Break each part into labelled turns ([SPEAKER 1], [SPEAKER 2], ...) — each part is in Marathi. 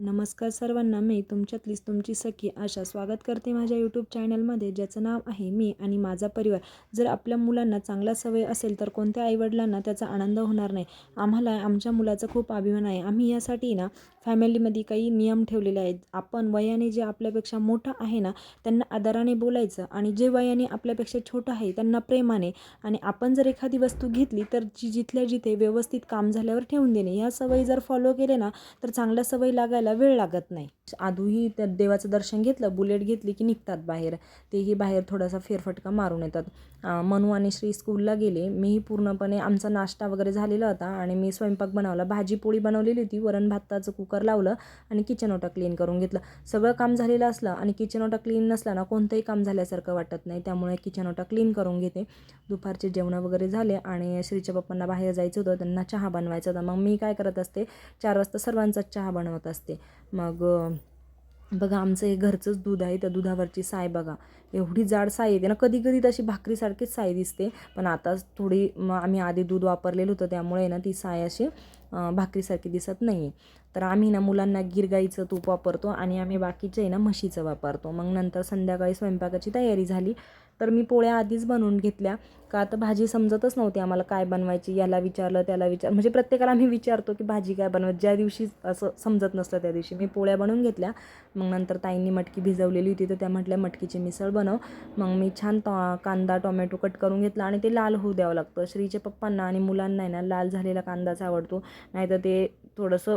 [SPEAKER 1] नमस्कार सर्वांना, मी तुमच्यातलीच तुमची सखी आशा स्वागत करते माझ्या यूट्यूब चॅनलमध्ये, ज्याचं नाव आहे मी आणि माझा परिवार. जर आपल्या मुलांना चांगला सवय असेल तर कोणत्या आईवडिलांना त्याचा आनंद होणार नाही. आम्हाला आमच्या मुलाचा खूप अभिमान आहे. आम्ही यासाठी फॅमिलीमध्ये काही नियम ठेवलेले आहेत. आपण वयाने जे आपल्यापेक्षा मोठं आहे ना, त्यांना आदराने बोलायचं, आणि जे वयाने आपल्यापेक्षा छोटं आहे त्यांना प्रेमाने. आणि आपण जर एखादी वस्तू घेतली तर जिथल्या जिथे व्यवस्थित काम झाल्यावर ठेवून देणे, ह्या सवयी जर फॉलो केले ना तर चांगल्या सवय लागायला वेळ लागत नाही. आधूही त्या देवाचं दर्शन घेतलं, बुलेट घेतली की निघतात बाहेर. तेही बाहेर थोडासा फेरफटका मारून येतात. मनू आणि श्री स्कूलला गेले. मीही पूर्णपणे आमचा नाश्ता वगैरे झालेला होता आणि मी स्वयंपाक बनवला. भाजी पोळी बनवलेली होती, वरण भाताचं कुकर लावलं आणि किचन ओटा क्लीन करून घेतलं. सगळं काम झालेलं असलं आणि किचन ओटा क्लीन नसला ना, कोणतंही काम झाल्यासारखं वाटत नाही. त्यामुळे किचन ओटा क्लीन करून घेते. दुपारचे जेवण वगैरे झाले आणि श्रीच्या पप्पांना बाहेर जायचं होतं, त्यांना चहा बनवायचा होता. मग मी काय करत असते, 4 वाजता सर्वांचा चहा बनवत असते. मग बघा, आमचं हे घरचंच दूध आहे. त्या दुधावरची साय बघा, एवढी जाड साय येते ना, कधी कधी तशी भाकरीसारखीच साय दिसते. पण आता थोडी आम्ही आधी दूध वापरलेलं होतं, त्यामुळे ना ती साय अशी भाकरीसारखी दिसत नाही. तर आम्ही मुलांना गीर गाईचं तूप वापरतो आणि आम्ही बाकीचे म्हशीचं वापरतो. मग नंतर संध्याकाळी स्वयंपाकाची तयारी झाली तर मी पोळ्या आधीच बनवून घेतल्या. का तर भाजी समजतच नव्हती आम्हाला काय बनवायची. याला विचारलं त्याला म्हणजे प्रत्येकाला आम्ही विचारतो की भाजी काय बनवायची. ज्या दिवशी असं समजत नसलं त्या दिवशी मी पोळ्या बनवून घेतल्या. मग नंतर ताईंनी मटकी भिजवलेली होती तर त्या म्हटल्या मटकीची मिसळ बनव. मग मी छान कांदा टोमॅटो कट करून घेतला आणि ते लाल होऊ द्यावं लागतं. श्रीच्या पप्पांना आणि मुलांना लाल झालेला कांदाच आवडतो, नाहीतर ते थोडंसं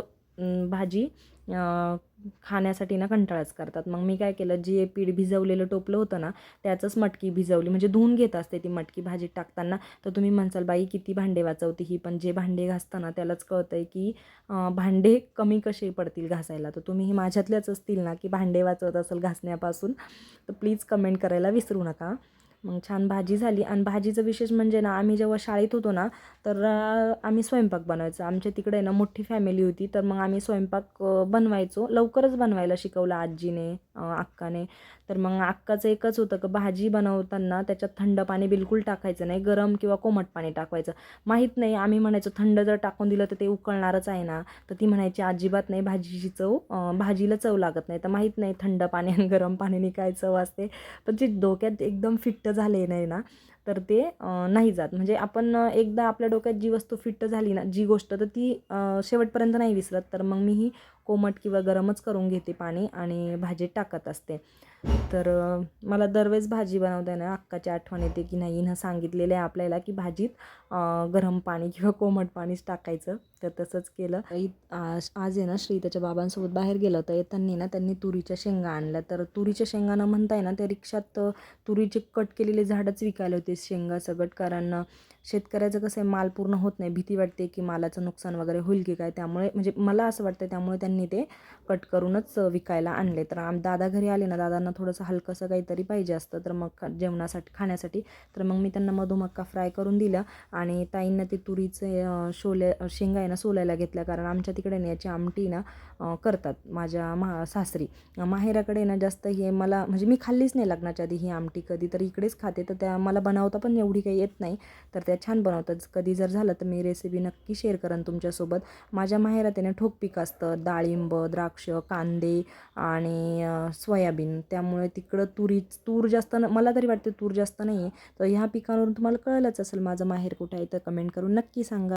[SPEAKER 1] भाजी खाण्यासाठी कंटाळाच करतात. मग मी काय केलं, जे पीठ भिजवलेलं टोपलं होतं ना, त्याचंच मटकी भिजवली. म्हणजे धुवून घेत असते ती मटकी भाजीत टाकताना. तर तुम्ही म्हणसाल बाई किती भांडे वाचवते ही, पण जे भांडे घासताना त्यालाच कळतं आहे की भांडे कमी कसे पडतील घासायला. तर तुम्ही माझ्यातल्याच असतील ना की भांडे वाचवत असेल घासण्यापासून, तर प्लीज कमेंट करायला विसरू नका. मग छान भाजी झाली. आणि भाजीचं विशेष म्हणजे आम्ही जेव्हा शाळेत होतो ना, तर आम्ही स्वयंपाक बनवायचो. आमच्या तिकडे मोठी फॅमिली होती, तर मग आम्ही स्वयंपाक बनवायचो. लवकरच बनवायला शिकवलं आजीने, अक्काने. तर मग अक्काचं एकच होतं की भाजी बनवताना त्याच्यात थंड पाणी बिलकुल टाकायचं नाही, गरम किंवा कोमट पाणी टाकायचं. माहीत नाही, आम्ही म्हणायचो थंड जर टाकून दिलं तर ते उकळणारच आहे ना. तर ती म्हणायची अजिबात नाही, भाजीला चव लागत नाही. तर माहीत नाही थंड पाणी आणि गरम पाण्याने काय चव असते. पण जे डोक्यात एकदम फिट्ट झाले नाही ना, तर ते नाही जात. म्हणजे आपण एकदा आपल्या डोक्यात जी वस्तू फिट्ट झाली ना, जी गोष्ट, तर ती शेवटपर्यंत नाही विसरत. तर मग मी ही कोमट किंवा गरमच करून घेते पाणी आणि भाजीत टाकत असते. तर मला दरवेळेस भाजी बनवताना अक्काची आठवण येते की नाही, हिनं सांगितलेलं आहे आपल्याला की भाजीत गरम पाणी किंवा कोमट पाणीच टाकायचं. तर तसंच केलं. आज श्री त्याच्या बाबांसोबत बाहेर गेलं तर येताना त्यांनी तुरीच्या शेंगा आणल्या. तर तुरीच्या शेंगा न म्हणताय ना, त्या रिक्षात तुरीचे कट केलेले झाडच विकायला होते, शेंगा सगट. कारण शेतकऱ्याचं कसं आहे, माल पूर्ण होत नाही, भीती वाटते की मालाचं नुकसान वगैरे होईल की काय. त्यामुळे म्हणजे मला असं वाटतं, त्यामुळे त्यांनी ते कट करूनच विकायला आणले. तर दादा घरी आले ना, दादांना थोडंसं हलकंसं काहीतरी पाहिजे असतं, तर मग जेवणासाठी खाण्यासाठी. तर मग मी त्यांना मधुमक्का फ्राय करून दिला आणि ताईंना ते तुरीचे शेंगा सोलायला घेतल्या. कारण आमच्या तिकडे याची आमटी करतात माझ्या सासरी. माहेराकडे जास्त हे मला म्हणजे मी खाल्लीच नाही लग्नाच्या आधी ही आमटी कधी, तर इकडेच खाते. तर त्या मला बनवता पण एवढी काही येत नाही, तर त्या छान बनवतात. कधी जर झालं तर मी रेसिपी नक्की शेअर करेन तुमच्यासोबत. माझ्या माहेरात ठोक पीक असतं, डाळिंब, द्राक्ष, कांदे आणि सोयाबीन. त्यामुळे तिकडं तूर जास्त मला तरी वाटते तूर जास्त नाही आहे. तर ह्या पिकांवरून तुम्हाला कळलंच असेल माझं माहेर कुठं आहे. तर कमेंट करून नक्की सांगा.